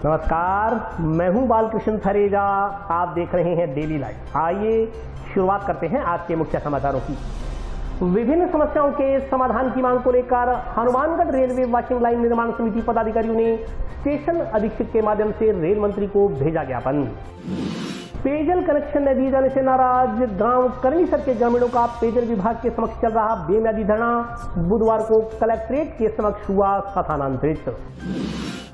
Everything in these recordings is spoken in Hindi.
नमस्कार, मैं हूं बालकृष्ण थरेजा। आप देख रहे हैं डेली लाइफ। आइए शुरुआत करते हैं आज के मुख्य समाचारों की। विभिन्न समस्याओं के समाधान की मांग को लेकर हनुमानगढ़ रेलवे वॉशिंग लाइन निर्माण समिति पदाधिकारियों ने स्टेशन अधीक्षक के माध्यम से रेल मंत्री को भेजा ज्ञापन। पेयजल कनेक्शन न दिए जाने से नाराज गांव करनीसर के ग्रामीणों का पेयजल विभाग के समक्ष चल रहा बेमियादी धरना बुधवार को कलेक्ट्रेट के समक्ष हुआ स्थानांतरित।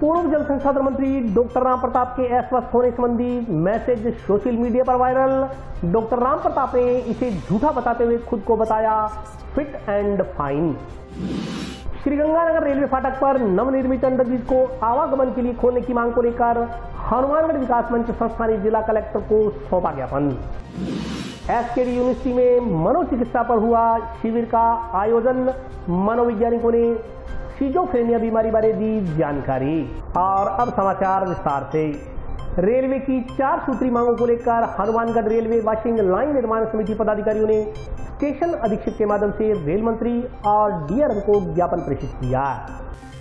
पूर्व जल संसाधन मंत्री डॉक्टर राम प्रताप के अस्वस्थ होने संबंधी मैसेज सोशल मीडिया पर वायरल। डॉक्टर राम प्रताप ने इसे झूठा बताते हुए खुद को बताया fit and fine. Sriganganagar railway फाटक पर नवनिर्मित अंडरब्रिज को आवागमन के लिए खोलने की मांग को लेकर हनुमानगढ़ विकास मंच संस्था ने जिला कलेक्टर को सौंपा ज्ञापन। एसकेडी यूनिवर्सिटी में मनोचिकित्सा पर हुआ शिविर का आयोजन। मनोवैज्ञानिकों ने सिजोफ्रेनिया बीमारी बारे दी जानकारी। और अब समाचार विस्तार से। रेलवे की 4 सूत्री मांगों को लेकर हनुमानगढ़ रेलवे वॉशिंग लाइन निर्माण समिति पदाधिकारियों ने स्टेशन अधीक्षक के माध्यम से रेल मंत्री और डीआरएम को ज्ञापन प्रेषित किया।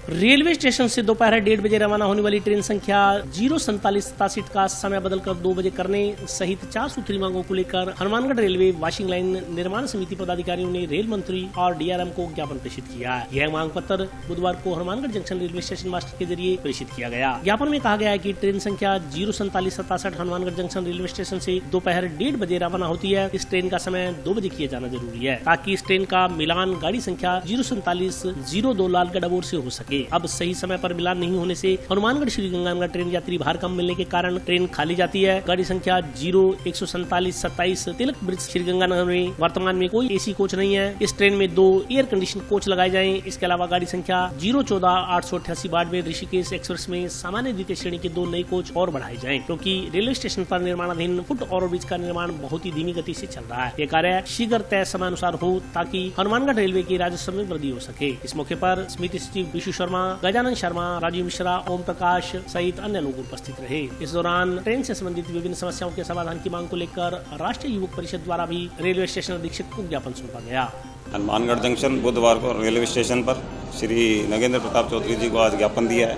रेलवे स्टेशन से दोपहर 1:30 बजे रवाना होने वाली ट्रेन संख्या 04787 का समय बदलकर 2 बजे करने सहित 4 सूत्री मांगों को लेकर हनुमानगढ़ रेलवे वॉशिंग लाइन निर्माण समिति पदाधिकारियों ने रेल मंत्री और डीआरएम को ज्ञापन प्रेषित किया। यह मांग पत्र बुधवार को Hanumangarh junction railway station master के जरिए प्रेषित किया गया। ज्ञापन में कहा गया है कि ट्रेन संख्या 04787 हनुमानगढ़ जंक्शन रेलवे स्टेशन से दोपहर 1:30 बजे रवाना होती है। इस ट्रेन का समय 2 बजे किया जाना जरूरी है ताकि इस ट्रेन का मिलान गाड़ी संख्या 04702 लालगढ़ अबोर से हो सके। अब सही समय पर मिलान नहीं होने से हनुमानगढ़ श्रीगंगानगर ट्रेन यात्री भार कम मिलने के कारण ट्रेन खाली जाती है। गाड़ी संख्या 014727 तिलक ब्रिज श्रीगंगानगर में वर्तमान में कोई एसी कोच नहीं है। इस ट्रेन में 2 एयर कंडीशन कोच लगाए जाएं। इसके अलावा गाड़ी संख्या 014888 बाड़मेर ऋषिकेश एक्सप्रेस में सामान्य द्वितीय श्रेणी के 2 नए कोच और बढ़ाए जाएं, क्योंकि रेलवे स्टेशन पर निर्माणाधीन फुट ओवरब्रिज का निर्माण बहुत ही धीमी गति से चल रहा है। ये कार्य शीघ्र तय समय अनुसार हो ताकि हनुमानगढ़ रेलवे के राजस्व में वृद्धि हो सके। इस मौके पर समिति सचिव विशु शर्मा, गजानन शर्मा, राजीव मिश्रा, ओम प्रकाश सहित अन्य लोग उपस्थित रहे। इस दौरान ट्रेन से संबंधित विभिन्न समस्याओं के समाधान की मांग को लेकर राष्ट्रीय युवक परिषद द्वारा भी रेलवे स्टेशन अधीक्षक को ज्ञापन सौंपा गया। हनुमानगढ़ जंक्शन बुधवार को रेलवे स्टेशन पर श्री नगेंद्र प्रताप चौधरी जी को आज ज्ञापन दिया है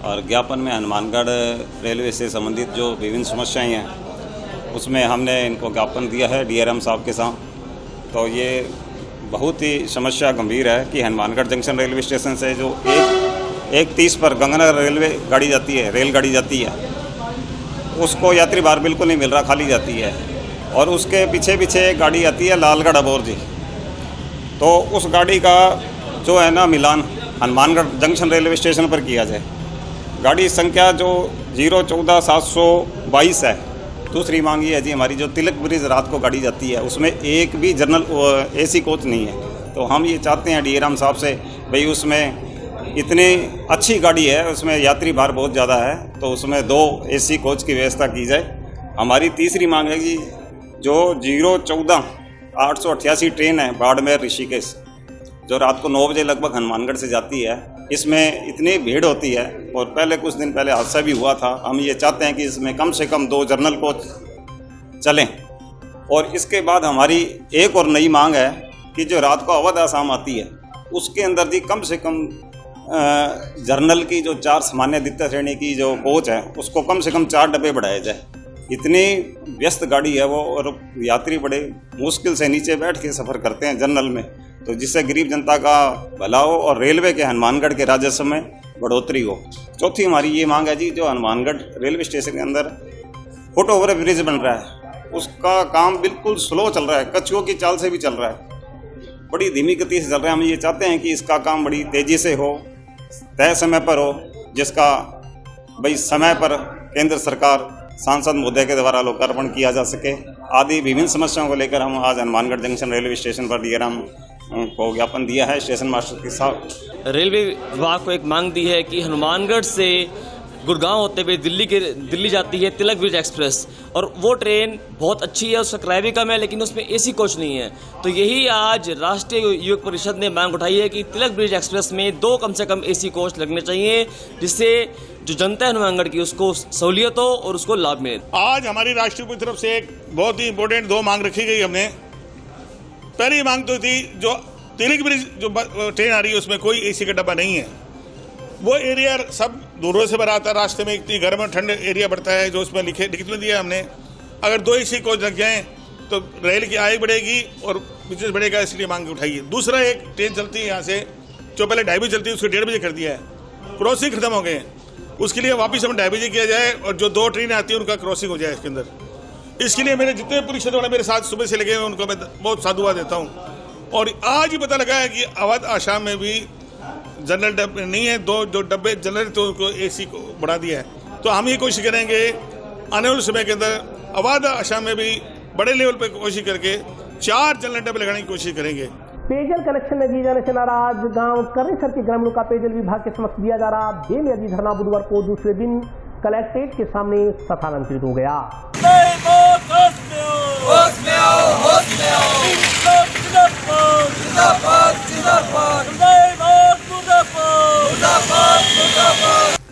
और ज्ञापन में हनुमानगढ़ रेलवे से संबंधित जो विभिन्न समस्याएं हैं उसमें हमने इनको ज्ञापन दिया है डीआरएम साहब के साथ। तो ये बहुत ही समस्या गंभीर है कि हनुमानगढ़ जंक्शन रेलवे स्टेशन से जो 1:30 पर गंगानगर रेलवे गाड़ी जाती है, रेलगाड़ी जाती है, उसको यात्री भार बिल्कुल नहीं मिल रहा, खाली जाती है। और उसके पीछे पीछे गाड़ी आती है लालगढ़ अबोर जी। तो उस गाड़ी का जो है ना मिलान हनुमानगढ़ जंक्शन रेलवे स्टेशन पर किया जाए। गाड़ी संख्या जो 014722 है। दूसरी मांग ये है जी, हमारी जो तिलक ब्रिज रात को गाड़ी जाती है उसमें एक भी जनरल एसी कोच नहीं है। तो हम ये चाहते हैं डीआरएम साहब से, भाई उसमें इतनी अच्छी गाड़ी है, उसमें यात्री भार बहुत ज़्यादा है, तो उसमें 2 एसी कोच की व्यवस्था की जाए। हमारी तीसरी मांग है कि जो 014-888 ट्रेन है बाड़मेर ऋषिकेश, जो रात को 9 बजे लगभग हनुमानगढ़ से जाती है, इसमें इतनी भीड़ होती है और पहले कुछ दिन पहले हादसा भी हुआ था। हम ये चाहते हैं कि इसमें कम से कम 2 जनरल कोच चलें। और इसके बाद हमारी एक और नई मांग है कि जो रात को अवध आसाम आती है उसके अंदर भी कम से कम जर्नल की जो 4 सामान्य द्वितीय श्रेणी की जो कोच है उसको कम से कम 4 डब्बे बढ़ाए जाए। इतनी व्यस्त गाड़ी है वो और यात्री बड़े मुश्किल से नीचे बैठ के सफ़र करते हैं जनरल में, तो जिससे गरीब जनता का भला हो और रेलवे के हनुमानगढ़ के राजस्व में बढ़ोतरी हो। चौथी हमारी ये मांग है जी, जो हनुमानगढ़ रेलवे स्टेशन के अंदर फुट ओवर ब्रिज बन रहा है उसका काम बिल्कुल स्लो चल रहा है, कछुओं की चाल से भी चल रहा है, बड़ी धीमी गति से चल रहा है। हम ये चाहते हैं कि इसका काम बड़ी तेज़ी से हो, तय समय पर हो, जिसका भाई समय पर केंद्र सरकार सांसद महोदय के द्वारा लोकार्पण किया जा सके। आदि विभिन्न समस्याओं को लेकर हम आज हनुमानगढ़ जंक्शन रेलवे स्टेशन पर डीआरएम को ज्ञापन दिया है स्टेशन मास्टर के साथ। रेलवे विभाग को एक मांग दी है कि हनुमानगढ़ से गुड़गांव होते हुए दिल्ली जाती है तिलक ब्रिज एक्सप्रेस, और वो ट्रेन बहुत अच्छी है, उसका किराया भी कम है, लेकिन उसमें एसी कोच नहीं है। तो यही आज राष्ट्रीय युवक परिषद ने मांग उठाई है कि तिलक ब्रिज एक्सप्रेस में 2 कम से कम एसी कोच लगने चाहिए, जिससे जो जनता है हनुमानगढ़ की उसको सहूलियत हो और उसको लाभ मिले। आज हमारी राष्ट्रीय की तरफ से एक बहुत ही इम्पोर्टेंट 2 मांग रखी गई। हमने पहली मांग तो थी, जो तिलक ब्रिज जो ट्रेन आ रही है उसमें कोई एसी का डब्बा नहीं है, वो एरिया सब दूरों से भरा आता है। रास्ते में इतनी गर्म और ठंड एरिया बढ़ता है, जो उसमें लिख में दिया हमने। अगर 2 AC कोच लग जाएं तो रेल की आय बढ़ेगी और बिजनेस बढ़ेगा, इसलिए मांग उठाइए। दूसरा, एक ट्रेन चलती है यहाँ से, जो पहले 2:30 बजे चलती है, उसको 1:30 बजे कर दिया है। क्रॉसिंग खत्म हो गए हैं, उसके लिए वापस हम 2:30 बजे किया जाए, और जो 2 ट्रेनें आती हैं उनका क्रॉसिंग हो जाए इसके अंदर। इसके लिए मेरे जितने पुलिस वाले मेरे साथ सुबह से लगे हैं, उनको मैं बहुत साधुवाद देता हूँ। और आज ही पता लगा है कि अवध आसाम में भी जनरल डब्बे नहीं है, 2 जो डब्बे जनरल तो उनको AC को बढ़ा दिया है। तो हम ये कोशिश करेंगे आने वाले समय के अंदर अवध आसाम में भी बड़े लेवल पे कोशिश करके 4 जनरल डब्बे लगाने की कोशिश करेंगे। पेयजल कनेक्शन न दिए जाने से नाराज गांव करनीसर के ग्रामीणों का पेयजल विभाग के समक्ष दिया जा रहा बेमियादी धरना बुधवार को दूसरे दिन कलेक्ट्रेट के सामने स्थानांतरित हो गया।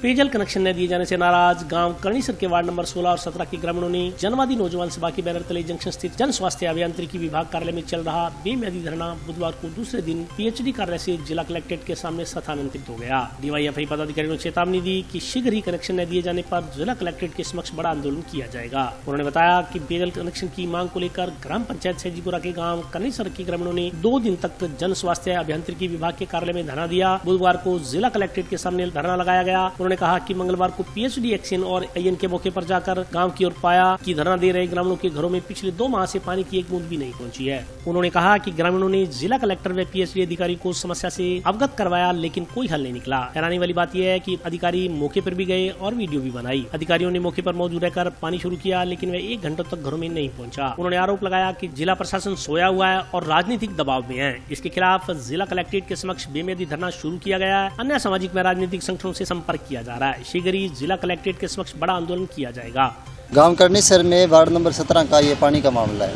पेयजल कनेक्शन न दिए जाने से नाराज गांव करनीसर के वार्ड नंबर 16 और 17 के ग्रामीणों ने जनवादी नौजवान सभा के बैनर तले जंक्शन स्थित जन स्वास्थ्य अभियांत्रिकी विभाग कार्यालय में चल रहा बेमियादी धरना बुधवार को दूसरे दिन PhD कार्यालय से जिला कलेक्ट्रेट के सामने स्थानांतरित हो गया। DYFI पदाधिकारियों ने चेतावनी दी कि शीघ्र ही कनेक्शन न दिए जाने पर जिला कलेक्ट्रेट के समक्ष बड़ा आंदोलन किया जाएगा। उन्होंने बताया कि पेयजल कनेक्शन की मांग को लेकर ग्राम पंचायत सैजीपुरा के गाँव करनीसर के ग्रामीणों ने 2 दिन तक जन स्वास्थ्य अभियांत्रिकी विभाग के कार्यालय में धरना दिया। बुधवार को जिला कलेक्ट्रेट के सामने धरना लगाया गया। उन्होंने कहा कि मंगलवार को PhD एक्शन और IN के मौके पर जाकर गांव की ओर पाया कि धरना दे रहे ग्रामीणों के घरों में पिछले 2 माह से पानी की एक बूंद भी नहीं पहुंची है। उन्होंने कहा कि ग्रामीणों ने जिला कलेक्टर व PhD अधिकारी को समस्या से अवगत करवाया, लेकिन कोई हल नहीं निकला। हैरानी वाली बात यह है कि अधिकारी मौके पर भी गए और वीडियो भी बनाई। अधिकारियों ने मौके पर मौजूद रहकर पानी शुरू किया, लेकिन वह 1 घंटे तक घरों में नहीं पहुंचा। उन्होंने आरोप लगाया कि जिला प्रशासन सोया हुआ है और राजनीतिक दबाव में है। इसके खिलाफ जिला कलेक्ट्रेट के समक्ष बेमियादी धरना शुरू किया गया है। अन्य सामाजिक व राजनीतिक संगठनों से संपर्क किया जा रहा है। शीघ्र ही जिला कलेक्ट्रेट के समक्ष बड़ा आंदोलन किया जाएगा। गांव करनीसर में वार्ड नंबर 17 का ये पानी का मामला है।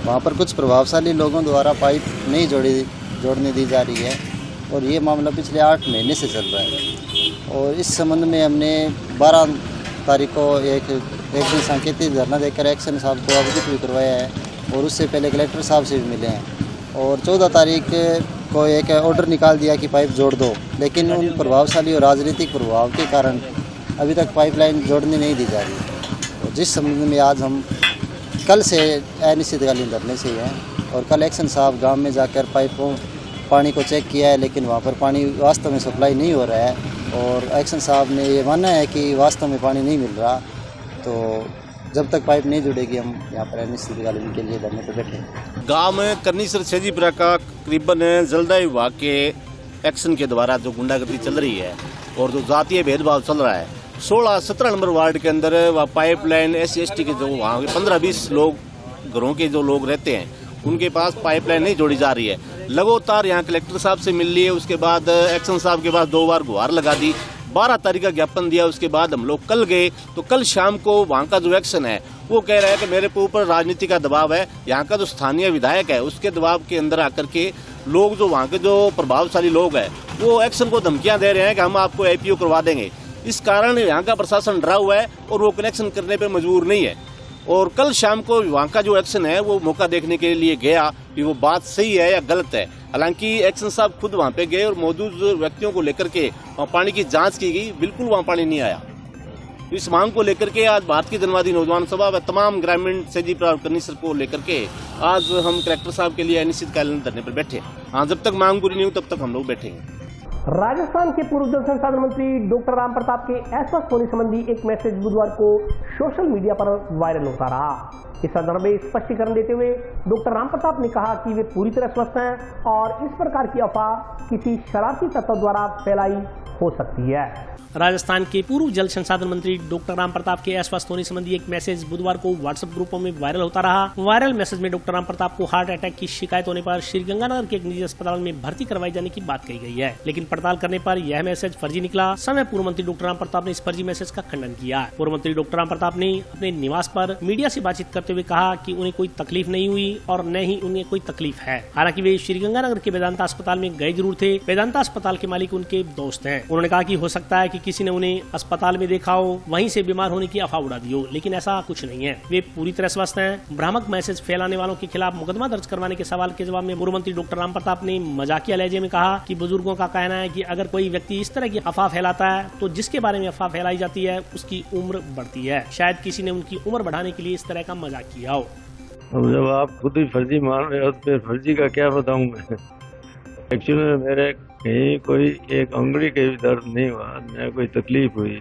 वहाँ पर कुछ प्रभावशाली लोगों द्वारा पाइप नहीं जोड़ने दी जा रही है और ये मामला पिछले 8 महीने से चल रहा है। और इस संबंध में हमने 12 तारीख को एक दिन सांकेतिक धरना देकर एक्शन साहब को अवगत भी करवाया है और उससे पहले कलेक्टर साहब से भी मिले हैं। और 14 तारीख को एक ऑर्डर निकाल दिया कि पाइप जोड़ दो, लेकिन उन प्रभावशाली और राजनीतिक प्रभाव के कारण अभी तक पाइपलाइन जोड़ने नहीं दी जा रही। तो जिस संबंध में आज हम कल से अनिश्चितकालीन धरने से हैं और कल एक्शन साहब गांव में जाकर पानी को चेक किया है, लेकिन वहां पर पानी वास्तव में सप्लाई नहीं हो रहा है और एक्शन साहब ने ये माना है कि वास्तव में पानी नहीं मिल रहा। तो जब तक पाइप नहीं जुड़ेगी हम यहाँ पर अनिश्चितकालीन के लिए धरने पर बैठे हैं। गाँव में करनीसर सैजीपुरा का करीबन जलदाय विभाग के एक्शन के द्वारा जो गुंडागर्दी चल रही है और जो जातीय भेदभाव चल रहा है, 16-17 नंबर वार्ड के अंदर वह पाइपलाइन SC/ST के जो वहाँ के 15-20 लोग घरों के जो लोग रहते हैं उनके पास पाइपलाइन नहीं जोड़ी जा रही है। लगातार यहाँ कलेक्टर साहब से मिल लिए, उसके बाद एक्शन साहब के पास 2 बार गुहार लगा दी, 12 तारीख का ज्ञापन दिया। उसके बाद हम लोग कल गए तो कल शाम को वहाँ का जो एक्शन है वो कह रहा है कि मेरे ऊपर राजनीति का दबाव है। यहाँ का जो स्थानीय विधायक है उसके दबाव के अंदर आकर के लोग जो वहाँ के जो प्रभावशाली लोग हैं वो एक्शन को धमकियां दे रहे हैं कि हम आपको IPO करवा देंगे। इस कारण यहाँ का प्रशासन डरा हुआ है और वो कनेक्शन करने पर मजबूर नहीं है। और कल शाम को वहाँ का जो एक्शन है वो मौका देखने के लिए गया कि वो बात सही है या गलत है। हालांकि एक्शन साहब खुद वहाँ पे गए और मौजूद व्यक्तियों को लेकर के वहाँ पानी की जांच की गई, बिल्कुल वहाँ पानी नहीं आया। इस मांग को लेकर के आज भारतीय जनवादी नौजवान सभा व तमाम ग्रामीण सैजीपुरा और करनीसर को लेकर के आज हम कलेक्टर साहब के लिए अनिश्चितकालीन धरने पर बैठे। हाँ, जब तक मांग पूरी नहीं हो तब तक हम लोग बैठेंगे। राजस्थान के पूर्व जल संसाधन मंत्री डॉक्टर राम प्रताप के अस्वस्थ होने संबंधी एक मैसेज बुधवार को सोशल मीडिया पर वायरल होता रहा। इस संदर्भ में स्पष्टीकरण देते हुए डॉक्टर राम प्रताप ने कहा कि वे पूरी तरह स्वस्थ हैं और इस प्रकार की अफवाह किसी शरारती तत्व द्वारा फैलाई हो सकती है। राजस्थान के पूर्व जल संसाधन मंत्री डॉक्टर राम प्रताप के अस्वस्थ होने संबंधी एक मैसेज बुधवार को व्हाट्सएप ग्रुपों में वायरल होता रहा। वायरल मैसेज में डॉक्टर राम प्रताप को हार्ट अटैक की शिकायत होने पर श्रीगंगानगर के एक निजी अस्पताल में भर्ती करवाई जाने की बात कही गई है, लेकिन पड़ताल करने पर यह मैसेज फर्जी निकला। समय पूर्व मंत्री डॉक्टर राम प्रताप ने इस फर्जी मैसेज का खंडन किया। पूर्व मंत्री डॉक्टर राम प्रताप ने अपने निवास पर मीडिया से बातचीत करते करते हुए कहा कि उन्हें कोई तकलीफ नहीं हुई और न ही उन्हें कोई तकलीफ है। हालांकि वे श्रीगंगानगर के वेदांता अस्पताल में गए जरूर थे। वेदांता अस्पताल के मालिक उनके दोस्त हैं। उन्होंने कहा कि हो सकता है कि किसी ने उन्हें अस्पताल में देखा हो, वहीं से बीमार होने की अफवाह उड़ा दी हो, लेकिन ऐसा कुछ नहीं है। वे पूरी तरह स्वस्थ हैं। भ्रामक मैसेज फैलाने वालों के खिलाफ मुकदमा दर्ज करवाने के सवाल के जवाब में पूर्व मंत्री डॉक्टर राम प्रताप ने मजाकिया लहजे में कहा कि बुजुर्गों का कहना है कि अगर कोई व्यक्ति इस तरह की अफवाह फैलाता है तो जिसके बारे में अफवाह फैलाई जाती है उसकी उम्र बढ़ती है। शायद किसी ने उनकी उम्र बढ़ाने के लिए इस तरह का मजाक किया हो। अब जब आप खुद ही फर्जी मान रहे हो तो फिर फर्जी का क्या बताऊं मैं। एक्चुअली में मेरे कहीं कोई एक उंगली के भी दर्द नहीं हुआ, न कोई तकलीफ हुई।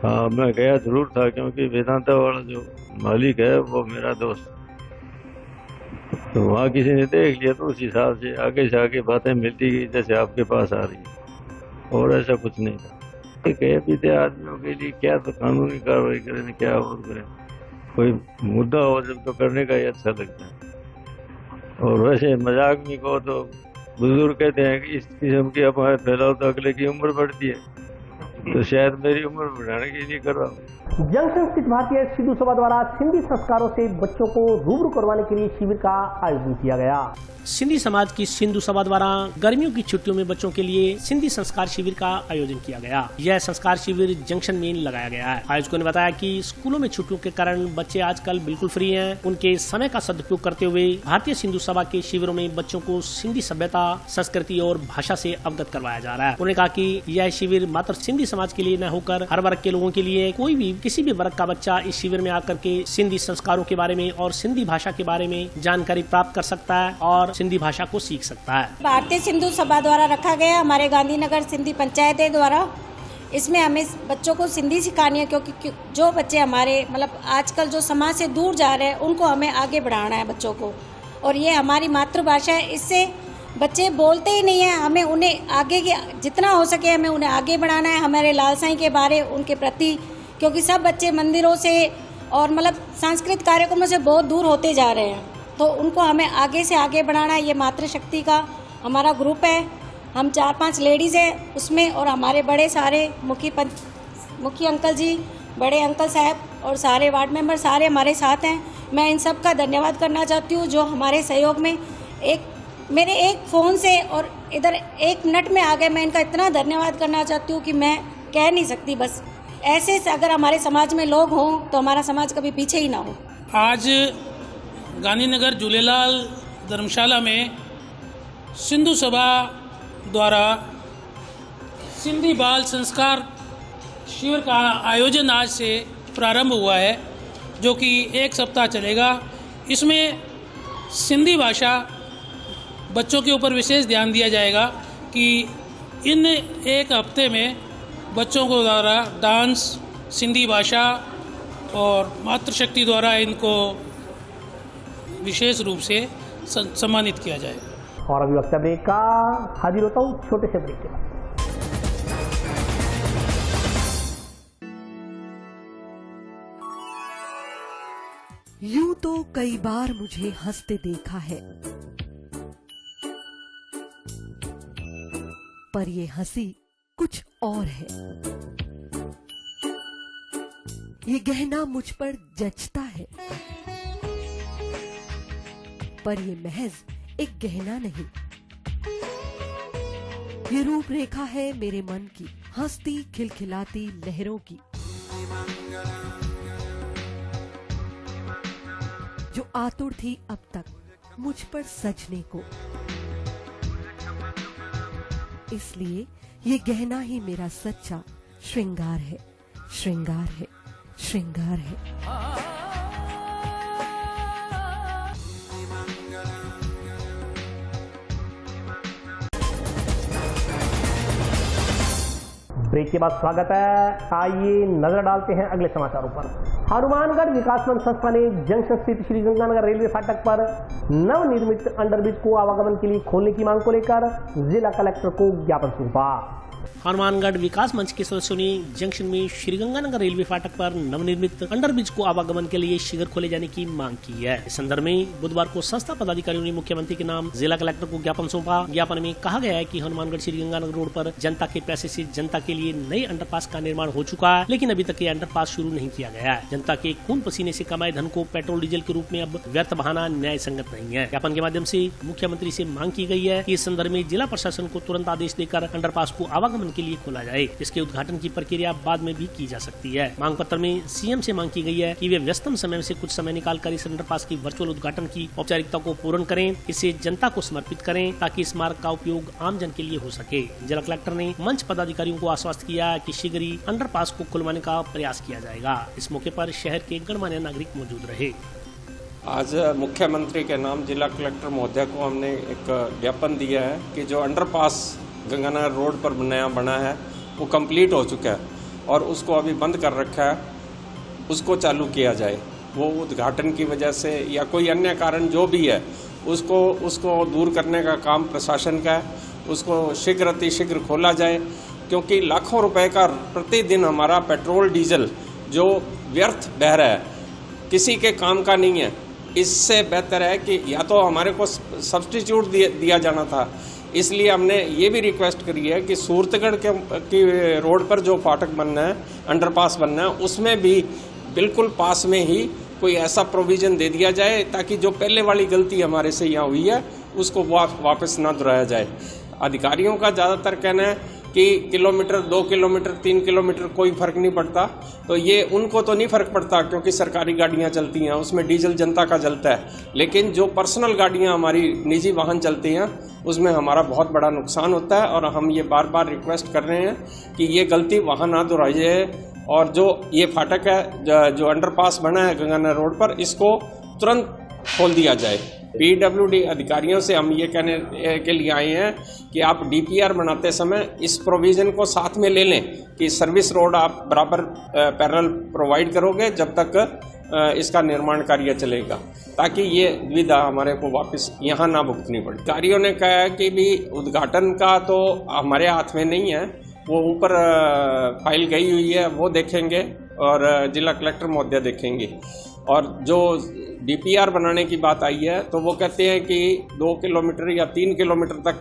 हाँ, मैं गया जरूर था क्योंकि वेदांता वाला जो मालिक है वो मेरा दोस्त, तो वहाँ किसी ने देख लिया तो उस हिसाब से आगे बातें मिलती गई जैसे आपके पास आ रही है, और ऐसा कुछ नहीं था। कहे पीते आदमियों के लिए क्या तो कानूनी कार्रवाई करें, क्या और करें, कोई मुद्दा हो जब तो करने का ही अच्छा लगता है। और वैसे मजाक में कहो तो बुजुर्ग कहते हैं कि इस किस्म की अफवाहें फैलाओ तो अगले की उम्र बढ़ती है, तो शायद मेरी उम्र बढ़ाने के लिए कर रहा हूँ। जंक्शन स्थित भारतीय सिंधु सभा द्वारा सिंधी संस्कारों से बच्चों को रूबरू करवाने के लिए शिविर का आयोजन किया गया। सिंधी समाज की सिंधु सभा द्वारा गर्मियों की छुट्टियों में बच्चों के लिए सिंधी संस्कार शिविर का आयोजन किया गया। यह संस्कार शिविर जंक्शन में लगाया गया है। आयोजकों ने बताया कि स्कूलों में छुट्टियों के कारण बच्चे आजकल बिल्कुल फ्री हैं। उनके समय का सदुपयोग करते हुए भारतीय सिंधु सभा के शिविरों में बच्चों को सिंधी सभ्यता, संस्कृति और भाषा से अवगत करवाया जा रहा है। उन्होंने कहा कि यह शिविर मात्र सिंधी समाज के लिए न होकर हर वर्ग के लोगों के लिए, कोई भी किसी भी वर्ग का बच्चा इस शिविर में आकर के सिंधी संस्कारों के बारे में और सिंधी भाषा के बारे में जानकारी प्राप्त कर सकता है और सिंधी भाषा को सीख सकता है। भारतीय सिंधु सभा द्वारा रखा गया हमारे गांधीनगर सिंधी पंचायत द्वारा, इसमें हमें बच्चों को सिंधी सिखानी है, क्योंकि जो बच्चे हमारे मतलब आजकल जो समाज से दूर जा रहे हैं उनको हमें आगे बढ़ाना है बच्चों को, और ये हमारी मातृभाषा है। इससे बच्चे बोलते ही नहीं है, हमें उन्हें आगे के जितना हो सके हमें उन्हें आगे बढ़ाना है, हमारे लाल साईं के बारे उनके प्रति, क्योंकि सब बच्चे मंदिरों से और मतलब सांस्कृतिक कार्यक्रमों से बहुत दूर होते जा रहे हैं, तो उनको हमें आगे से आगे बढ़ाना है। ये मातृशक्ति का हमारा ग्रुप है, हम 4-5 लेडीज़ हैं उसमें, और हमारे बड़े सारे मुखी अंकल जी, बड़े अंकल साहब और सारे वार्ड मेंबर सारे हमारे साथ हैं। मैं इन सब का धन्यवाद करना चाहती हूँ जो हमारे सहयोग में मेरे एक फ़ोन से और इधर 1 मिनट में आ गए। मैं इनका इतना धन्यवाद करना चाहती हूँ कि मैं कह नहीं सकती। बस ऐसे अगर हमारे समाज में लोग हों तो हमारा समाज कभी पीछे ही ना हो। आज गांधीनगर झूलेलाल धर्मशाला में सिंधु सभा द्वारा सिंधी बाल संस्कार शिविर का आयोजन आज से प्रारंभ हुआ है, जो कि 1 सप्ताह चलेगा। इसमें सिंधी भाषा बच्चों के ऊपर विशेष ध्यान दिया जाएगा कि इन 1 हफ्ते में बच्चों को द्वारा डांस, सिंधी भाषा और मातृशक्ति द्वारा इनको विशेष रूप से सम्मानित किया जाए। और अभी वक्त ब्रेक का, हाजिर होता हूँ छोटे से ब्रेक के बाद। यूं तो कई बार मुझे हंसते देखा है, पर ये हंसी कुछ और है। ये गहना मुझ पर जचता है, पर ये महज एक गहना नहीं, ये रूपरेखा है मेरे मन की, हंसती खिलखिलाती लहरों की, जो आतुर थी अब तक मुझ पर सजने को। इसलिए ये गहना ही मेरा सच्चा श्रृंगार है, श्रृंगार है, श्रृंगार है। ब्रेक के बाद स्वागत है। आइए नजर डालते हैं अगले समाचारों पर। हनुमानगढ़ विकासमंच संस्था ने जंक्शन स्थित श्रीगंगानगर रेलवे फाटक पर नवनिर्मित अंडरब्रिज को आवागमन के लिए खोलने की मांग को लेकर जिला कलेक्टर को ज्ञापन सौंपा। हनुमानगढ़ विकास मंच के सदस्यों ने जंक्शन में श्रीगंगानगर रेलवे फाटक पर नवनिर्मित अंडरब्रिज को आवागमन के लिए शीघ्र खोले जाने की मांग की है। इस संदर्भ में बुधवार को संस्था पदाधिकारियों ने मुख्यमंत्री के नाम जिला कलेक्टर को ज्ञापन सौंपा। ज्ञापन में कहा गया है कि हनुमानगढ़ श्रीगंगानगर रोड पर जनता के पैसे से जनता के लिए नए अंडरपास का निर्माण हो चुका है, लेकिन अभी तक ये अंडरपास शुरू नहीं किया गया है। जनता के खून पसीने से कमाए धन को पेट्रोल डीजल के रूप में अब व्यर्थ बहाना न्याय संगत नहीं है। ज्ञापन के माध्यम से मुख्यमंत्री से मांग की गई है कि इस संदर्भ में जिला प्रशासन को तुरंत आदेश देकर अंडरपास को आवागमन के लिए खोला जाए। इसके उद्घाटन की प्रक्रिया बाद में भी की जा सकती है। मांग पत्र में सीएम से मांग की गई है कि वे व्यस्तम समय से कुछ समय निकालकर इस अंडरपास की वर्चुअल उद्घाटन की औपचारिकता को पूर्ण करें, इसे जनता को समर्पित करें ताकि इस मार्ग का उपयोग आम जन के लिए हो सके। जिला कलेक्टर ने मंच पदाधिकारियों को आश्वस्त किया कि शीघ्र ही अंडरपास को खुलवाने का प्रयास किया जाएगा। इस मौके पर शहर के गणमान्य नागरिक मौजूद रहे। आज मुख्यमंत्री के नाम जिला कलेक्टर महोदय को हमने एक ज्ञापन दिया है कि जो अंडरपास गंगानगर रोड पर नया बना है वो कंप्लीट हो चुका है और उसको अभी बंद कर रखा है, उसको चालू किया जाए। वो उद्घाटन की वजह से या कोई अन्य कारण जो भी है उसको दूर करने का काम प्रशासन का है। उसको शीघ्र अतिशीघ्र खोला जाए, क्योंकि लाखों रुपए का प्रतिदिन हमारा पेट्रोल डीजल जो व्यर्थ बह रहा है किसी के काम का नहीं है। इससे बेहतर है कि या तो हमारे को सब्स्टिट्यूट दिया जाना था। इसलिए हमने ये भी रिक्वेस्ट करी है कि सूरतगढ़ की रोड पर जो फाटक बनना है, अंडरपास बनना है, उसमें भी बिल्कुल पास में ही कोई ऐसा प्रोविज़न दे दिया जाए ताकि जो पहले वाली गलती हमारे से यहाँ हुई है उसको वापस ना दोहराया जाए। अधिकारियों का ज़्यादातर कहना है कि किलोमीटर, 2 किलोमीटर, 3 किलोमीटर कोई फ़र्क नहीं पड़ता। तो ये उनको तो नहीं फ़र्क पड़ता क्योंकि सरकारी गाड़ियाँ चलती हैं, उसमें डीजल जनता का जलता है। लेकिन जो पर्सनल गाड़ियाँ हमारी निजी वाहन चलती हैं उसमें हमारा बहुत बड़ा नुकसान होता है। और हम ये बार बार रिक्वेस्ट कर रहे हैं कि ये गलती वहाँ ना दोहराई जाए और जो ये फाटक है, जो अंडरपास बना है गंगानगर रोड पर, इसको तुरंत खोल दिया जाए। PWD अधिकारियों से हम ये कहने के लिए आए हैं कि आप DPR बनाते समय इस प्रोविज़न को साथ में ले लें कि सर्विस रोड आप बराबर पैरेलल प्रोवाइड करोगे जब तक इसका निर्माण कार्य चलेगा, ताकि ये दुविधा हमारे को वापस यहाँ ना भुगतनी पड़े। अधिकारियों ने कहा है कि भी उद्घाटन का तो हमारे हाथ में नहीं है, वो ऊपर फाइल गई हुई है, वो देखेंगे और जिला कलेक्टर महोदय देखेंगे। और जो DPR बनाने की बात आई है तो वो कहते हैं कि 2 किलोमीटर या 3 किलोमीटर तक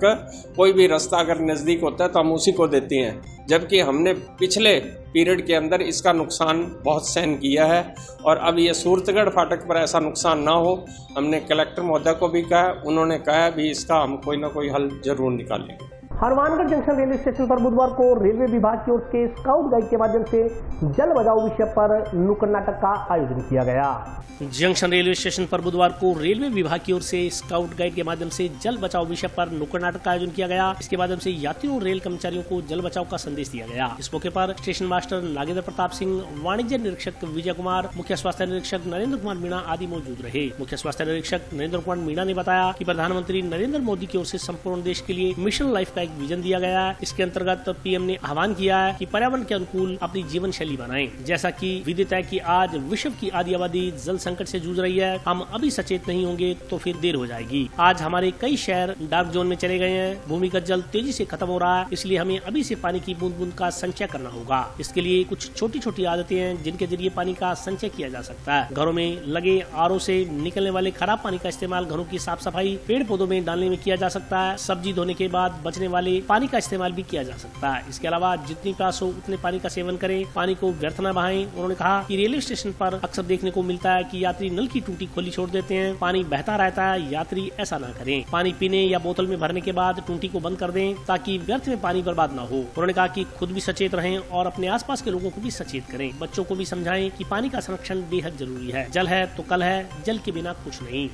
कोई भी रास्ता अगर नज़दीक होता है तो हम उसी को देते हैं, जबकि हमने पिछले पीरियड के अंदर इसका नुकसान बहुत सहन किया है। और अब ये सूरतगढ़ फाटक पर ऐसा नुकसान ना हो, हमने कलेक्टर महोदय को भी कहा, उन्होंने कहा भी इसका हम कोई ना कोई हल जरूर निकालेंगे। हनुमानगढ़ जंक्शन रेलवे स्टेशन पर बुधवार को रेलवे विभाग की ओर से स्काउट गाइड के माध्यम से जल बचाओ विषय पर नुक्कड़ नाटक का आयोजन किया गया। जंक्शन रेलवे स्टेशन पर बुधवार को रेलवे विभाग की ओर से स्काउट गाइड के माध्यम से जल बचाओ विषय पर नुक्कड़ नाटक का आयोजन किया गया। इसके माध्यम से यात्रियों और रेल कर्मचारियों को जल बचाओ का संदेश दिया गया। इस मौके पर स्टेशन मास्टर नागेंद्र प्रताप सिंह, वाणिज्य निरीक्षक विजय कुमार, मुख्य स्वास्थ्य निरीक्षक नरेंद्र कुमार मीणा आदि मौजूद रहे। मुख्य स्वास्थ्य निरीक्षक नरेंद्र कुमार मीणा ने बताया कि प्रधानमंत्री नरेंद्र मोदी की ओर से संपूर्ण देश के लिए मिशन लाइफ का एक विजन दिया गया है। इसके अंतर्गत पीएम ने आह्वान किया है कि पर्यावरण के अनुकूल अपनी जीवन शैली बनाएं। जैसा कि विदित है कि आज विश्व की आधी आबादी जल संकट से जूझ रही है। हम अभी सचेत नहीं होंगे तो फिर देर हो जाएगी। आज हमारे कई शहर डार्क जोन में चले गए हैं। भूमिगत जल तेजी से खत्म हो रहा है, इसलिए हमें अभी से पानी की बूंद बूंद का संचय करना होगा। इसके लिए कुछ छोटी छोटी आदतें हैं जिनके जरिए पानी का संचय किया जा सकता है। घरों में लगे RO से निकलने वाले खराब पानी का इस्तेमाल घरों की साफ सफाई, पेड़ पौधों में डालने में किया जा सकता है। सब्जी धोने के बाद बचने वाले पानी का इस्तेमाल भी किया जा सकता है। इसके अलावा जितनी प्यास हो उतने पानी का सेवन करें, पानी को व्यर्थ न बहाएं। उन्होंने कहा कि रेलवे स्टेशन पर अक्सर देखने को मिलता है कि यात्री नल की टूटी खोली छोड़ देते हैं, पानी बहता रहता है। यात्री ऐसा न करें। पानी पीने या बोतल में भरने के बाद टूटी को बंद कर दें ताकि व्यर्थ में पानी बर्बाद न हो। उन्होंने कहा कि खुद भी सचेत रहें और अपने आसपास के लोगों को भी सचेत करें। बच्चों को भी समझाएं कि पानी का संरक्षण बेहद जरूरी है। जल है तो कल है, जल के बिना कुछ नहीं।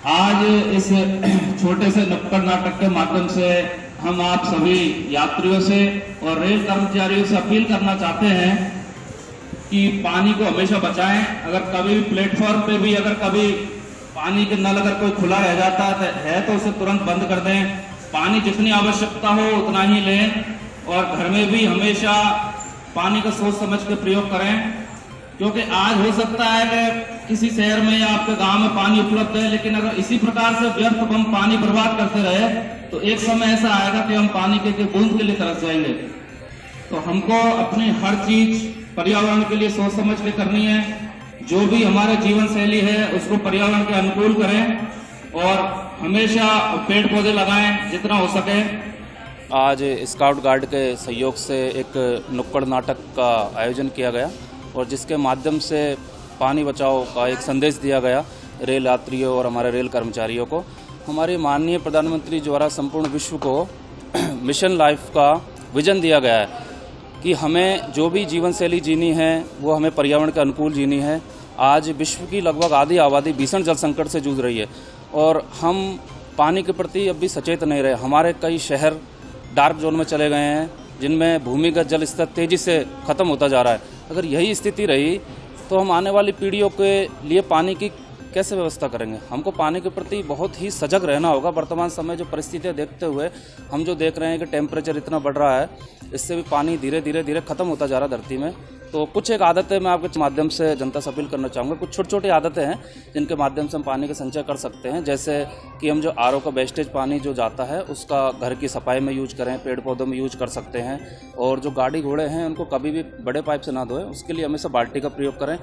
आज इस छोटे से नुक्कड़ नाटक के माध्यम से हम आप सभी यात्रियों से और रेल कर्मचारियों से अपील करना चाहते हैं कि पानी को हमेशा बचाएं। अगर कभी प्लेटफॉर्म पे भी अगर कभी पानी के नल अगर कोई खुला रह जाता है तो उसे तुरंत बंद कर दें। पानी जितनी आवश्यकता हो उतना ही लें और घर में भी हमेशा पानी का सोच समझ के प्रयोग करें, क्योंकि आज हो सकता है कि किसी शहर में या आपके गांव में पानी उपलब्ध है, लेकिन अगर इसी प्रकार से व्यर्थ हम पानी बर्बाद करते रहे तो एक समय ऐसा आएगा कि हम पानी के बूंद के लिए तरस जाएंगे। तो हमको अपनी हर चीज पर्यावरण के लिए सोच समझ के करनी है। जो भी हमारा जीवन शैली है उसको पर्यावरण के अनुकूल करें और हमेशा पेड़ पौधे लगाएं जितना हो सके। आज स्काउट गार्ड के सहयोग से एक नुक्कड़ नाटक का आयोजन किया गया और जिसके माध्यम से पानी बचाओ का एक संदेश दिया गया रेल यात्रियों और हमारे रेल कर्मचारियों को। हमारे माननीय प्रधानमंत्री द्वारा संपूर्ण विश्व को मिशन लाइफ का विजन दिया गया है कि हमें जो भी जीवन शैली जीनी है वो हमें पर्यावरण के अनुकूल जीनी है। आज विश्व की लगभग आधी आबादी भीषण जल संकट से जूझ रही है और हम पानी के प्रति अब भी सचेत नहीं रहे। हमारे कई शहर डार्क जोन में चले गए हैं जिनमें भूमिगत जल स्तर तेजी से खत्म होता जा रहा है। अगर यही स्थिति रही तो हम आने वाली पीढ़ियों के लिए पानी की कैसे व्यवस्था करेंगे। हमको पानी के प्रति बहुत ही सजग रहना होगा। वर्तमान समय जो परिस्थितियां देखते हुए हम जो देख रहे हैं कि टेम्परेचर इतना बढ़ रहा है, इससे भी पानी धीरे धीरे खत्म होता जा रहा है धरती में। तो कुछ एक आदतें मैं आपके माध्यम से जनता से अपील करना चाहूँगा। कुछ छोटी छोटी आदतें हैं जिनके माध्यम से हम पानी का संचय कर सकते हैं, जैसे कि हम जो आरओ का वेस्टेज पानी जो जाता है उसका घर की सफाई में यूज करें, पेड़ पौधों में यूज कर सकते हैं। और जो गाड़ी घोड़े हैं उनको कभी भी बड़े पाइप से ना धोएं, उसके लिए हमेशा बाल्टी का प्रयोग करें।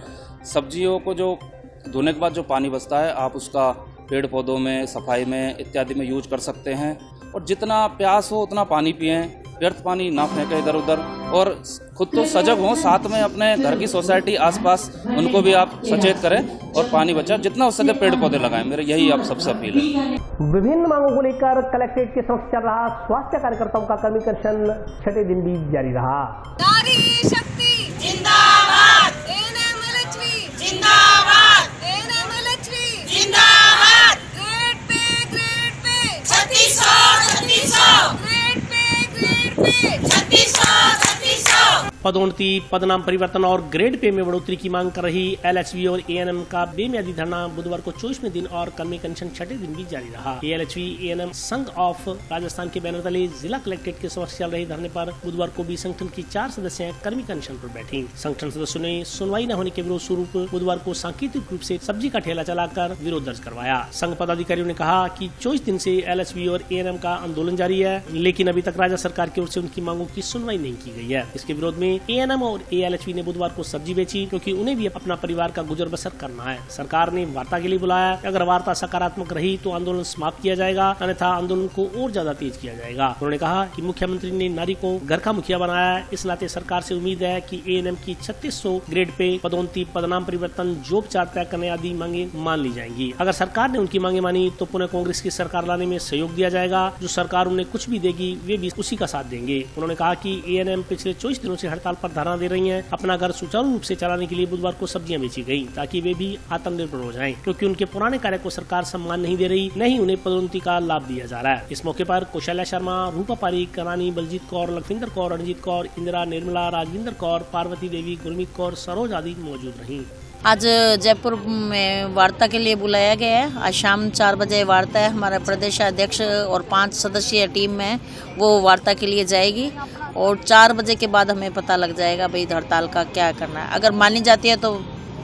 सब्जियों को जो धोने के बाद जो पानी बचता है आप उसका पेड़ पौधों में, सफाई में इत्यादि में यूज कर सकते हैं। और जितना प्यास हो उतना पानी पिएं, व्यर्थ पानी ना फेंकें इधर उधर। और खुद तो सजग हों, साथ में अपने घर की सोसाइटी आसपास उनको भी आप सचेत करें और पानी बचाएं। जितना हो सके पेड़ पौधे लगाएं, मेरे यही आप सबसे अपील है। विभिन्न मांगों को लेकर कलेक्ट्रेट के समक्ष चल रहा स्वास्थ्य कार्यकर्ताओं का कर्मी अनशन छठे दिन भी जारी रहा। नारी शक्ति जिंदाबाद, एनएमएलएचवी जिंदाबाद, एनएमएलएचवी जिंदाबाद, ग्रेड पे 3600 ग्रेड पे 3600 पदोन्नति, पदनाम परिवर्तन और ग्रेड पे में बढ़ोतरी की मांग कर रही एलएचवी और एएनएम का बेमियादी धरना बुधवार को 24वें दिन और कर्मी अनशन छठे दिन भी जारी रहा। एलएचवी एएनएम संघ ऑफ राजस्थान के बैनर तले जिला कलेक्ट्रेट के समक्ष चल रहे धरने पर बुधवार को भी संगठन की 4 सदस्यें कर्मी अनशन पर बैठी। संगठन सदस्यों ने सुनवाई न होने के विरोध स्वरूप बुधवार को सांकेतिक रूप से सब्जी का ठेला चलाकर विरोध दर्ज करवाया। संघ पदाधिकारियों ने कहा कि 24 दिन से एलएचवी और एएनएम का आंदोलन जारी है, लेकिन अभी तक राज्य सरकार की ओर से उनकी मांगों की सुनवाई नहीं की गई है। इसके विरोध में एएनएम और एएलएचवी ने बुधवार को सब्जी बेची क्योंकि उन्हें भी अपना परिवार का गुजर बसर करना है। सरकार ने वार्ता के लिए बुलाया। अगर वार्ता सकारात्मक रही तो आंदोलन समाप्त किया जाएगा, अन्यथा आंदोलन को और ज्यादा तेज किया जाएगा। उन्होंने कहा कि मुख्यमंत्री ने नारी को घर का मुखिया बनाया है, इस नाते सरकार से उम्मीद है कि एएनएम की 3600 ग्रेड पे पदोन्नति, पदनाम परिवर्तन, जॉब चार्ट तय करने आदि मांगे मान ली जाएंगी। अगर सरकार ने उनकी मांगे मानी तो पुनः कांग्रेस की सरकार लाने में सहयोग दिया जाएगा। जो सरकार उन्हें कुछ भी देगी वे भी उसी का साथ देंगे। उन्होंने कहा कि एएनएम पिछले 24 दिनों से हड़ताल पर धरना दे रही हैं। अपना घर सुचारू रूप से चलाने के लिए बुधवार को सब्जियां बेची गई ताकि वे भी आत्मनिर्भर हो जाएं, क्योंकि उनके पुराने कार्य को सरकार सम्मान नहीं दे रही, नहीं उन्हें पदोन्नति का लाभ दिया जा रहा है। इस मौके पर कौशल्या शर्मा, रूपा पारीक, रानी, बलजीत कौर, लखविंदर कौर, रणजीत कौर, इंदिरा, निर्मला, राजविंदर कौर, पार्वती देवी, गुरमीत कौर, सरोज आदि मौजूद रहीं। आज जयपुर में वार्ता के लिए बुलाया गया है। आज शाम 4 बजे वार्ता है। हमारा प्रदेश अध्यक्ष और 5 सदस्यीय टीम में वो वार्ता के लिए जाएगी और 4 बजे के बाद हमें पता लग जाएगा भाई हड़ताल का क्या करना है। अगर मानी जाती है तो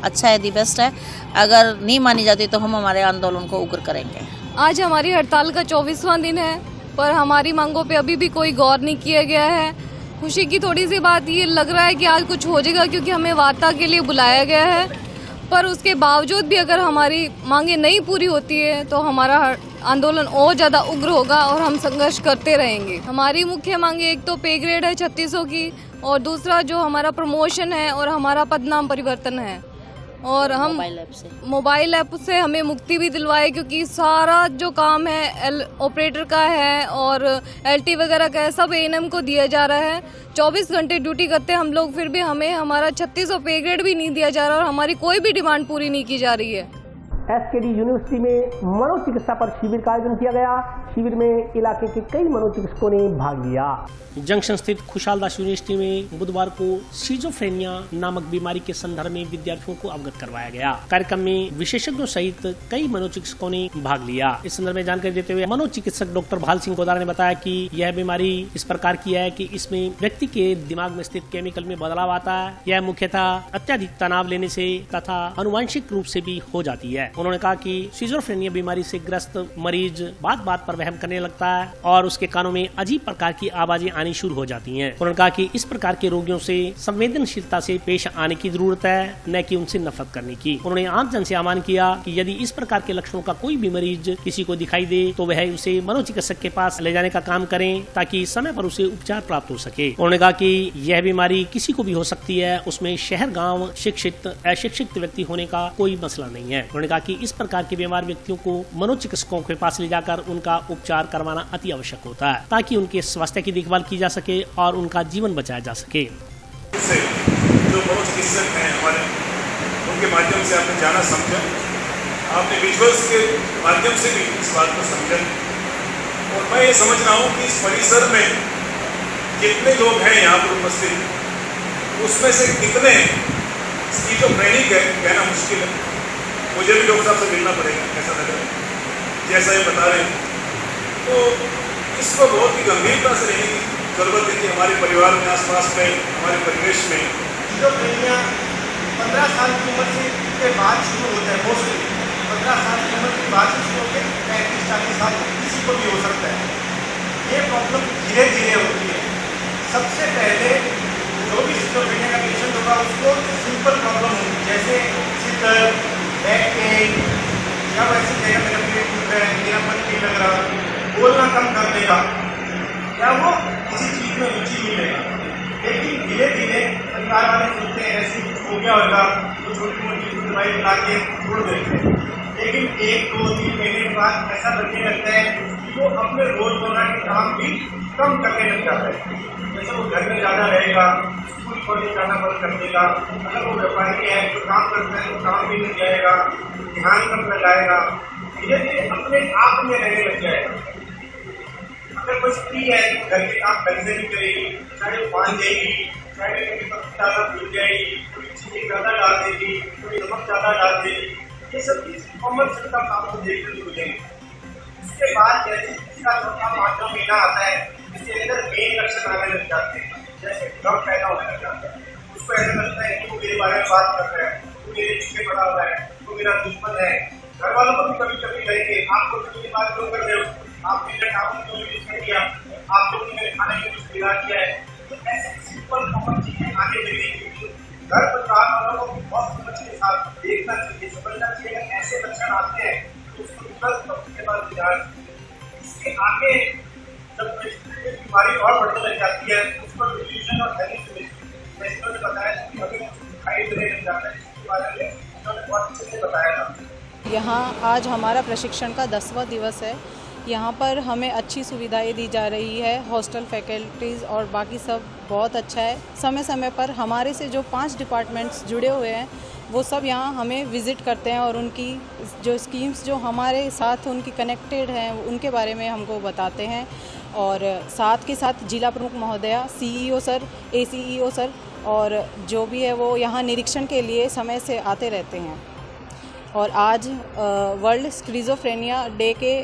अच्छा है, दी बेस्ट है। अगर नहीं मानी जाती तो हम हमारे आंदोलन को उग्र करेंगे। आज हमारी हड़ताल का 24वां दिन है, पर हमारी मांगों पे अभी भी कोई गौर नहीं किया गया है। खुशी की थोड़ी सी बात ये लग रहा है कि आज कुछ हो जाएगा, क्योंकि हमें वार्ता के लिए बुलाया गया है। पर उसके बावजूद भी अगर हमारी मांगे नहीं पूरी होती है तो हमारा आंदोलन और ज़्यादा उग्र होगा और हम संघर्ष करते रहेंगे। हमारी मुख्य मांगे एक तो पे ग्रेड है 3600 की, और दूसरा जो हमारा प्रमोशन है और हमारा पदनाम परिवर्तन है, और हम मोबाइल ऐप से हमें मुक्ति भी दिलवाए, क्योंकि सारा जो काम है ऑपरेटर का है और एलटी वगैरह का है, सब एएनएम को दिया जा रहा है। 24 घंटे ड्यूटी करते हैं हम लोग, फिर भी हमें हमारा 3600 पे ग्रेड भी नहीं दिया जा रहा और हमारी कोई भी डिमांड पूरी नहीं की जा रही है। एसकेडी यूनिवर्सिटी में मनोचिकित्सा पर शिविर का आयोजन किया गया। शिविर में इलाके के कई मनोचिकित्सकों ने भाग लिया। जंक्शन स्थित खुशहाल दास यूनिवर्सिटी में बुधवार को सिजोफ्रेनिया नामक बीमारी के संदर्भ में विद्यार्थियों को अवगत करवाया गया। कार्यक्रम में विशेषज्ञों सहित कई मनोचिकित्सकों ने भाग लिया। इस संदर्भ में जानकारी देते हुए मनोचिकित्सक डॉक्टर भाल सिंह गोदारा ने बताया कि यह बीमारी इस प्रकार की है कि इसमें व्यक्ति के दिमाग में स्थित केमिकल में बदलाव आता है। यह मुख्यतः अत्यधिक तनाव लेने से तथा अनुवांशिक रूप से भी हो जाती है। उन्होंने कहा कि सिजोफ्रेनिया बीमारी से ग्रस्त मरीज बात बात पर वहम करने लगता है और उसके कानों में अजीब प्रकार की आवाजें आनी शुरू हो जाती हैं। उन्होंने कहा कि इस प्रकार के रोगियों से संवेदनशीलता से पेश आने की जरूरत है, न कि उनसे नफरत करने की। उन्होंने आम जन से आह्वान किया कि यदि इस प्रकार के लक्षणों का कोई भी मरीज किसी को दिखाई दे तो वह उसे मनोचिकित्सक के पास ले जाने का काम करें ताकि समय पर उसे उपचार प्राप्त हो सके। उन्होंने कहा कि यह बीमारी किसी को भी हो सकती है, उसमें शहर गांव, शिक्षित अशिक्षित व्यक्ति होने का कोई मसला नहीं है। उन्होंने कहा कि इस प्रकार के बीमार व्यक्तियों को मनोचिकित्सकों के पास ले जाकर उनका उपचार करवाना अति आवश्यक होता है ताकि उनके स्वास्थ्य की देखभाल की जा सके और उनका जीवन बचाया जा सके। जो मनोचिकित्सक हैं हमारे, उनके माध्यम से आपने जाना समझा, आपने विजुअल्स के माध्यम से भी इस बात को समझा और मैं ये समझ रहा हूँ कि इस परिसर में जितने लोग हैं यहाँ पर उपस्थित उसमें से कितने स्किज़ोफ्रेनिक है कहना मुश्किल है। मुझे भी डॉक्टर साहब से मिलना पड़ेगा, ऐसा लग रहा है जैसा ये बता रहे हैं। तो इसको बहुत ही गंभीरता से लेने की जरूरत है कि हमारे परिवार में, आसपास में, हमारे परिवेश में स्किज़ोफ्रेनिया 15 साल की उम्र के बाद शुरू होता है। मोस्टली 15 साल की उम्र के बाद शुरू होकर 35-40 साल किसी को भी हो सकता है। ये प्रॉब्लम धीरे धीरे होती है। सबसे पहले जो भी स्किज़ोफ्रेनिया का पेशेंट होगा उसको सिंपल प्रॉब्लम होगी, जैसे सिर दर्द, बैक पेन, या वैसे जगह मेरा पेट टूट रहा है, मेरा मन नहीं लग रहा, बोलना कम कर देगा या वो किसी चीज़ में रुचि नहीं लेगा। लेकिन धीरे धीरे परिवार वाले सोचते हैं ऐसे कुछ हो गया होगा तो छोटी मोटी दवाई ला के छोड़ देते हैं। लेकिन 1-2-3 महीने के बाद ऐसा लगने लगता है कि वो अपने रोजमर्रा के काम भी कम करने लग जाता है। जैसे वो घर में ज़्यादा रहेगा, स्कूल कॉलेज जाना बंद कर देगा। अगर वो व्यापारी है तो काम करता है तो काम भी नहीं जाएगा, ध्यान कम लगाएगा, धीरे धीरे अपने आप में रहने लग जाएगा। अगर कोई स्त्री है तो घर के काम घर से नहीं करेगी, चाहे बांध देगी, चाहे कभी ज़्यादा भूल जाएगी, कोई चीज़ें ज़्यादा डाल देगी, कोई नमक ज़्यादा डाल देगी। ये सब चीज़ कॉमन सेंस का काम को देखने को मिलेंगे। इसके बाद जैसे इसका 4-5 महीना आता है, इसके अंदर मेन लक्षण आने लग जाते हैं, जैसे डर पैदा होने लग जाता है। उसको ऐसा लगता है कि वो मेरे बारे में बात कर रहा है, वो मेरे पीछे पड़ा हुआ है, वो मेरा दुश्मन है। घर वालों को भी कभी कभी कहेंगे आप लोग मेरी बात क्यों कर रहे हो, आप मेरे काम को यूज कर दिया, आप लोगों ने मेरे खाने में कुछ बिगाड़ किया है। तो ऐसे सिंपल कॉमन चीजें आने लगेंगी। घर परिवार वालों को बहुत समझ के साथ देखना चाहिए, समझना चाहिए। अगर ऐसे लक्षण आते हैं तो उसको तुरंत डॉक्टर के पास जाए। इसके आगे जब बीमारी और बढ़ने लग जाती है उसको डिल्यूजन और हेलुसिनेशन, जैसे मैंने बताया कि अभी दिखाई देने लग जाता है, इसके बारे में उन्होंने बहुत अच्छे से बताया था। यहाँ आज हमारा प्रशिक्षण का 10वां दिवस है। यहाँ पर हमें अच्छी सुविधाएं दी जा रही है, हॉस्टल फैकल्टीज़ और बाकी सब बहुत अच्छा है। समय समय पर हमारे से जो 5 डिपार्टमेंट्स जुड़े हुए हैं वो सब यहाँ हमें विज़िट करते हैं और उनकी जो स्कीम्स जो हमारे साथ उनकी कनेक्टेड हैं उनके बारे में हमको बताते हैं। और साथ के साथ जिला प्रमुख महोदया, CEO सर, ACEO सर और जो भी है वो यहाँ निरीक्षण के लिए समय से आते रहते हैं। और आज वर्ल्ड स्किज़ोफ्रेनिया डे के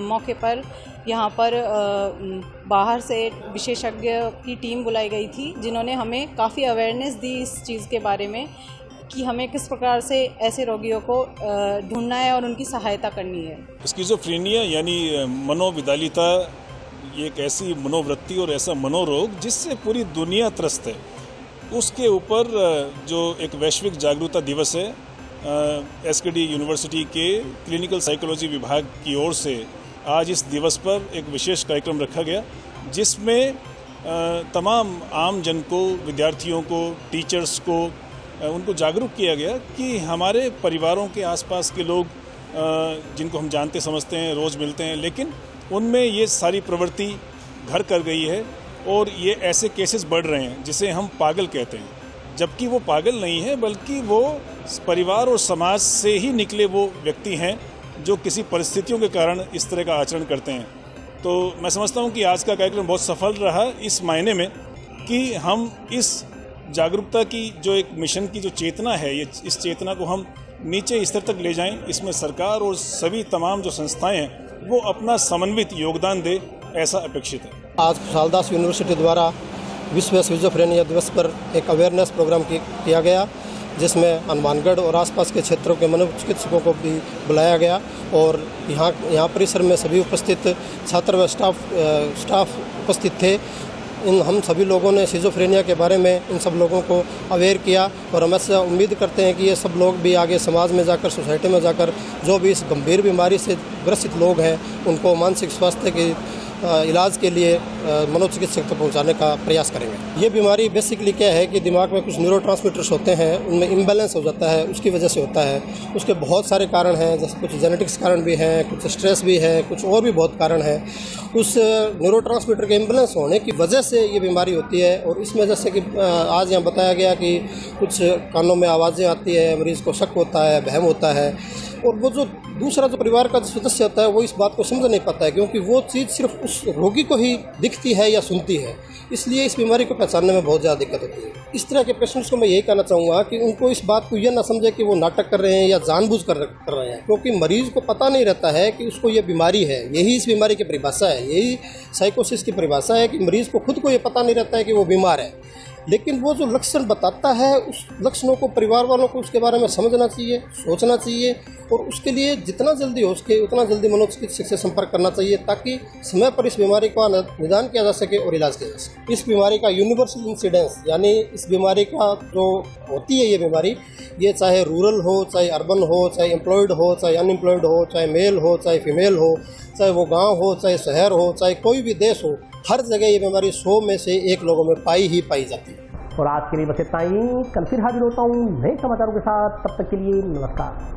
मौके पर यहाँ पर बाहर से विशेषज्ञ की टीम बुलाई गई थी जिन्होंने हमें काफ़ी अवेयरनेस दी इस चीज़ के बारे में कि हमें किस प्रकार से ऐसे रोगियों को ढूंढना है और उनकी सहायता करनी है। स्किज़ोफ्रेनिया यानी मनोविकलता ये एक ऐसी मनोवृत्ति और ऐसा मनोरोग जिससे पूरी दुनिया त्रस्त है। उसके ऊपर जो एक वैश्विक जागरूकता दिवस है, SKD यूनिवर्सिटी के क्लिनिकल साइकोलॉजी विभाग की ओर से आज इस दिवस पर एक विशेष कार्यक्रम रखा गया जिसमें तमाम आम जन को, विद्यार्थियों को, टीचर्स को उनको जागरूक किया गया कि हमारे परिवारों के आसपास के लोग जिनको हम जानते समझते हैं, रोज़ मिलते हैं, लेकिन उनमें ये सारी प्रवृत्ति घर कर गई है और ये ऐसे केसेस बढ़ रहे हैं जिसे हम पागल कहते हैं, जबकि वो पागल नहीं है बल्कि वो परिवार और समाज से ही निकले वो व्यक्ति हैं जो किसी परिस्थितियों के कारण इस तरह का आचरण करते हैं। तो मैं समझता हूँ कि आज का कार्यक्रम बहुत सफल रहा इस मायने में कि हम इस जागरूकता की जो एक मिशन की जो चेतना है, ये इस चेतना को हम नीचे स्तर तक ले जाएं। इसमें सरकार और सभी तमाम जो संस्थाएं हैं वो अपना समन्वित योगदान दे, ऐसा अपेक्षित है। आज खुशालदास यूनिवर्सिटी द्वारा विश्व स्किज़ोफ्रेनिया दिवस पर एक अवेयरनेस प्रोग्राम किया गया जिसमें हनुमानगढ़ और आसपास के क्षेत्रों के मनोचिकित्सकों को भी बुलाया गया और यहाँ परिसर में सभी उपस्थित छात्र व स्टाफ उपस्थित थे। हम सभी लोगों ने सिजोफ्रेनिया के बारे में इन सब लोगों को अवेयर किया और हम ऐसा उम्मीद करते हैं कि ये सब लोग भी आगे समाज में जाकर, सोसाइटी में जाकर जो भी इस गंभीर बीमारी से ग्रसित लोग हैं उनको मानसिक स्वास्थ्य के इलाज के लिए मनोचिकित्सक तक पहुंचाने का प्रयास करेंगे। ये बीमारी बेसिकली क्या है कि दिमाग में कुछ न्यूरोट्रांसमीटर्स होते हैं, उनमें इम्बैलेंस हो जाता है, उसकी वजह से होता है। उसके बहुत सारे कारण हैं, जैसे कुछ जेनेटिक्स कारण भी हैं, कुछ स्ट्रेस भी है, कुछ और भी बहुत कारण हैं। उस न्यूरोट्रांसमीटर के इम्बैलेंस होने की वजह से ये बीमारी होती है और इसमें जैसे कि आज यहाँ बताया गया कि कुछ कानों में आवाज़ें आती है, मरीज़ को शक होता है, वहम होता है और वो जो दूसरा जो परिवार का सदस्य होता है वो इस बात को समझ नहीं पाता है क्योंकि वो चीज़ सिर्फ उस रोगी को ही दिखती है या सुनती है, इसलिए इस बीमारी को पहचानने में बहुत ज़्यादा दिक्कत होती है। इस तरह के पेशेंट्स को मैं यही कहना चाहूँगा कि उनको इस बात को यह ना समझे कि वो नाटक कर रहे हैं या जानबूझ कर रहे हैं, क्योंकि मरीज़ को पता नहीं रहता है कि उसको ये बीमारी है। यही इस बीमारी की परिभाषा है, यही साइकोसिस की परिभाषा है कि मरीज़ को खुद को ये पता नहीं रहता है कि वो बीमार है, लेकिन वो जो लक्षण बताता है उस लक्षणों को परिवार वालों को उसके बारे में समझना चाहिए, सोचना चाहिए और उसके लिए जितना जल्दी हो सके उतना जल्दी मनोचिकित्सक से संपर्क करना चाहिए ताकि समय पर इस बीमारी का निदान किया जा सके और इलाज किया जा सके। इस बीमारी का यूनिवर्सल इंसिडेंस यानी इस बीमारी का जो होती है ये बीमारी, ये चाहे रूरल हो, चाहे अर्बन हो, चाहे एम्प्लॉयड हो, चाहे अनएम्प्लॉयड हो, चाहे मेल हो, चाहे फीमेल हो, चाहे वो गाँव हो, चाहे शहर हो, चाहे कोई भी देश हो, हर जगह ये बीमारी 100 में से 1 लोगों में पाई जाती है। और आज के लिए बस इतना ही। कल फिर हाजिर होता हूँ नए समाचारों के साथ, तब तक के लिए नमस्कार।